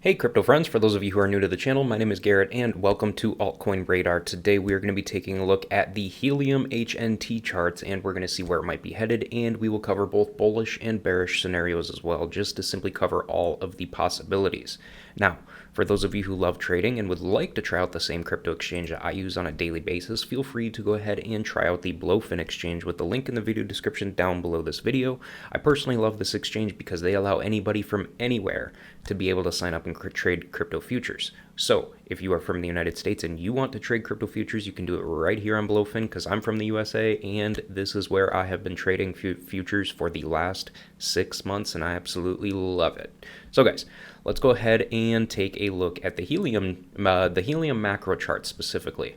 Hey crypto friends, for those of you who are new to the channel, my name is Garrett and welcome to Altcoin Radar. Today we are going to be taking a look at the Helium HNT charts and we're going to see where it might be headed, and we will cover both bullish and bearish scenarios as well, just to simply cover all of the possibilities. Now, for those of you who love trading and would like to try out the same crypto exchange that I use on a daily basis, feel free to go ahead and try out the Blowfin exchange with the link in the video description down below this video. I personally love this exchange because they allow anybody from anywhere to be able to sign up and trade crypto futures. So if you are from the United States and you want to trade crypto futures, you can do it right here on Blowfin because I'm from the USA and this is where I have been trading futures for the last 6 months and I absolutely love it. So guys, let's go ahead and take a look at the Helium macro chart specifically.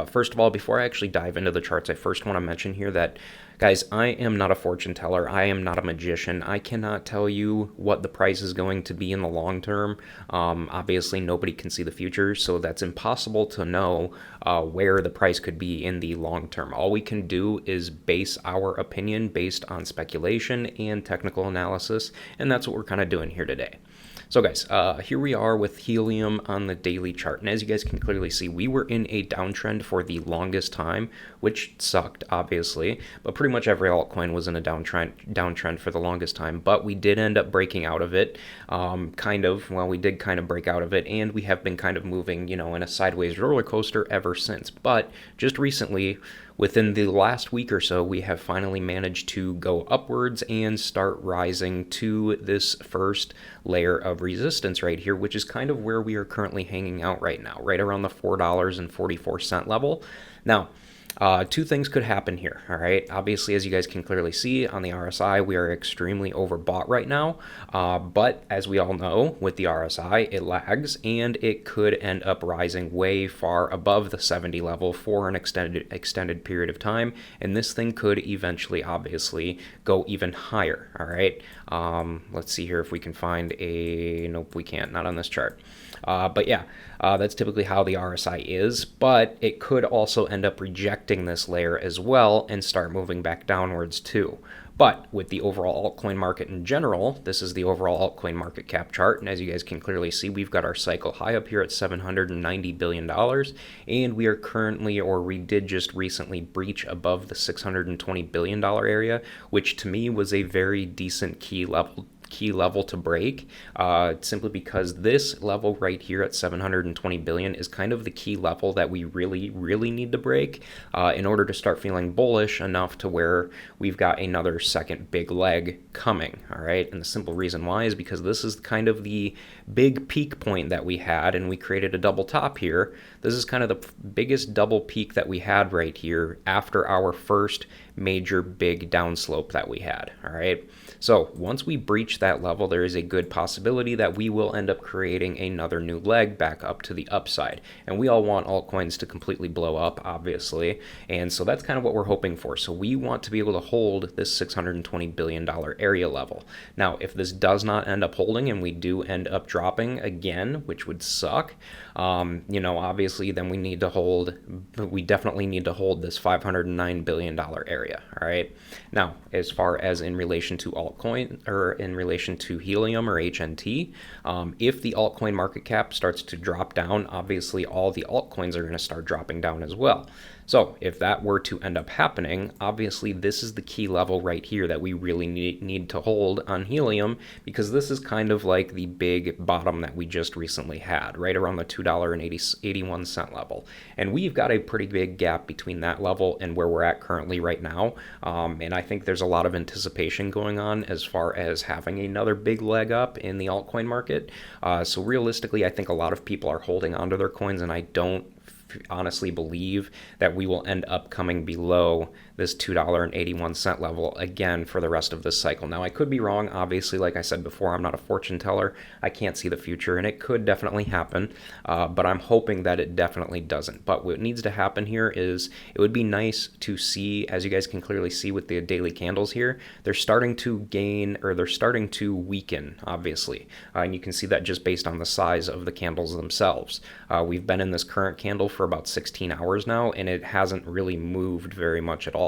First of all, before I actually dive into the charts, I first want to mention here that, guys, I am not a fortune teller. I am not a magician. I cannot tell you what the price is going to be in the long term. Obviously, nobody can see the future, so that's impossible to know where the price could be in the long term. All we can do is base our opinion based on speculation and technical analysis, and that's what we're kind of doing here today. So guys, here we are with Helium on the daily chart, and as you guys can clearly see, we were in a downtrend for the longest time, which sucked, obviously, but pretty much every altcoin was in a downtrend for the longest time, but we did end up breaking out of it, we did kind of break out of it, and we have been kind of moving, in a sideways roller coaster ever since. But just recently, within the last week or so, we have finally managed to go upwards and start rising to this first layer of resistance right here, which is kind of where we are currently hanging out right now, right around the $4.44 level. Now, two things could happen here, all right? Obviously, as you guys can clearly see on the RSI, we are extremely overbought right now, but as we all know, with the RSI, it lags, and it could end up rising way far above the 70 level for an extended period of time, and this thing could eventually, obviously, go even higher, all right? Let's see here if we can find a... Nope, we can't, not on this chart. But yeah, that's typically how the RSI is, but it could also end up rejecting this layer as well and start moving back downwards too. But with the overall altcoin market in general, this is the overall altcoin market cap chart, and as you guys can clearly see, we've got our cycle high up here at $790 billion, and we are currently, or we did just recently breach above the $620 billion area, which to me was a very decent key level to break, simply because this level right here at 720 billion is kind of the key level that we really need to break in order to start feeling bullish enough to where we've got another second big leg coming. All right, and the simple reason why is because this is kind of the big peak point that we had, and we created a double top here. This is kind of the biggest double peak that we had right here after our first major big downslope that we had. All right, so once we breach that level, there is a good possibility that we will end up creating another new leg back up to the upside, and we all want altcoins to completely blow up, obviously, and so that's kind of what we're hoping for. So we want to be able to hold this $620 billion area level. Now, if this does not end up holding and we do end up dropping again, which would suck, obviously then we definitely need to hold this $509 billion area. All right, now as far as in relation to altcoin, or in relation to Helium or HNT, if the altcoin market cap starts to drop down, obviously all the altcoins are going to start dropping down as well. So if that were to end up happening, obviously this is the key level right here that we really need to hold on Helium, because this is kind of like the big bottom that we just recently had, right around the $2.81 level. And we've got a pretty big gap between that level and where we're at currently right now. And I think there's a lot of anticipation going on as far as having another big leg up in the altcoin market. So realistically, I think a lot of people are holding onto their coins, and I don't honestly believe that we will end up coming below this $2.81 level again for the rest of this cycle. Now, I could be wrong. Obviously, like I said before, I'm not a fortune teller. I can't see the future, and it could definitely happen, but I'm hoping that it definitely doesn't. But what needs to happen here is it would be nice to see, as you guys can clearly see with the daily candles here, they're starting to gain, or they're starting to weaken, obviously. And you can see that just based on the size of the candles themselves. We've been in this current candle for about 16 hours now, and it hasn't really moved very much at all.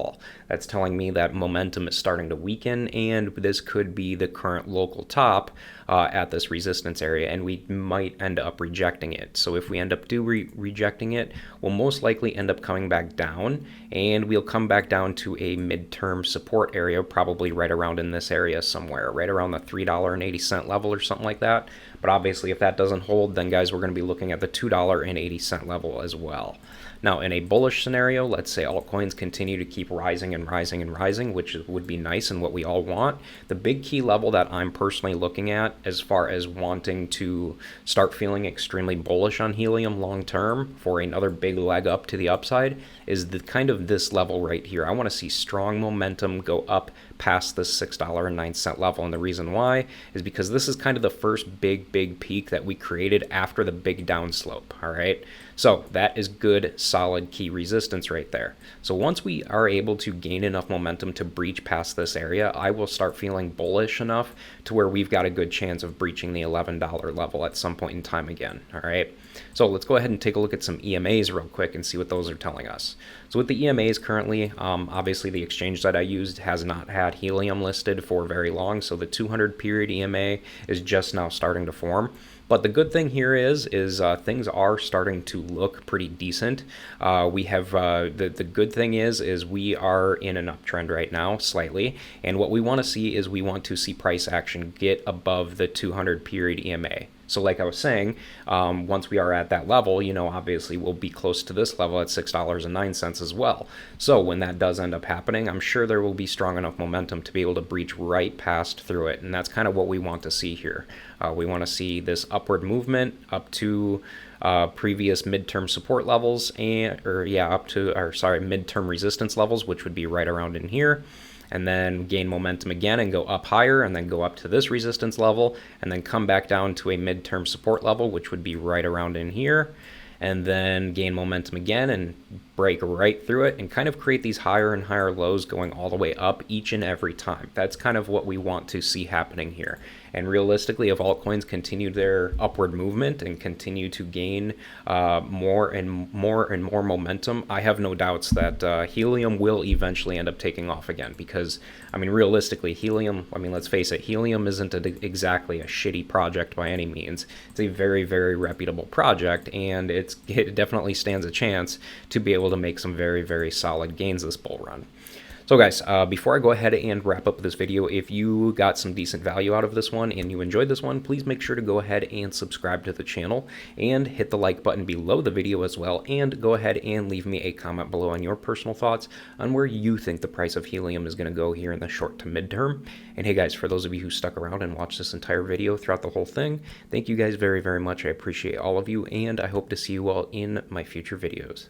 That's telling me that momentum is starting to weaken, and this could be the current local top at this resistance area, and we might end up rejecting it. So if we end up rejecting it, we'll most likely end up coming back down, and we'll come back down to a midterm support area, probably right around in this area somewhere, right around the $3.80 level or something like that. But obviously if that doesn't hold, then guys, we're going to be looking at the $2.80 level as well. Now, in a bullish scenario, let's say altcoins continue to keep rising and rising and rising, which would be nice and what we all want. The big key level that I'm personally looking at as far as wanting to start feeling extremely bullish on Helium long term for another big leg up to the upside is the kind of this level right here. I want to see strong momentum go up past this $6.09 level, and the reason why is because this is kind of the first big peak that we created after the big downslope. All right, so that is good solid key resistance right there. So once we are able to gain enough momentum to breach past this area, I will start feeling bullish enough to where we've got a good chance of breaching the $11 level at some point in time again. All right, so let's go ahead and take a look at some EMAs real quick and see what those are telling us. So with the EMAs currently, obviously the exchange that I used has not had Helium listed for very long, so the 200 period EMA is just now starting to form. But the good thing here is things are starting to look pretty decent. We have the good thing is we are in an uptrend right now slightly, and what we want to see is we want to see price action get above the 200 period EMA. So like I was saying, once we are at that level, you know, obviously we'll be close to this level at $6.09 as well. So when that does end up happening, I'm sure there will be strong enough momentum to be able to breach right past through it. And that's kind of what we want to see here. We want to see this upward movement up to previous midterm support levels midterm resistance levels, which would be right around in here, and then gain momentum again and go up higher, and then go up to this resistance level, and then come back down to a midterm support level, which would be right around in here, and then gain momentum again and break right through it and kind of create these higher and higher lows going all the way up each and every time. That's kind of what we want to see happening here. And realistically, if altcoins continue their upward movement and continue to gain more and more momentum, I have no doubts that Helium will eventually end up taking off again. Because, I mean, realistically, Helium, I mean, let's face it, Helium isn't exactly a shitty project by any means. It's a very, very reputable project, and it definitely stands a chance to be able to make some very, very solid gains this bull run. So guys, before I go ahead and wrap up this video, if you got some decent value out of this one and you enjoyed this one, please make sure to go ahead and subscribe to the channel and hit the like button below the video as well, and go ahead and leave me a comment below on your personal thoughts on where you think the price of Helium is going to go here in the short to midterm. And hey guys, for those of you who stuck around and watched this entire video throughout the whole thing, thank you guys very, very much. I appreciate all of you, and I hope to see you all in my future videos.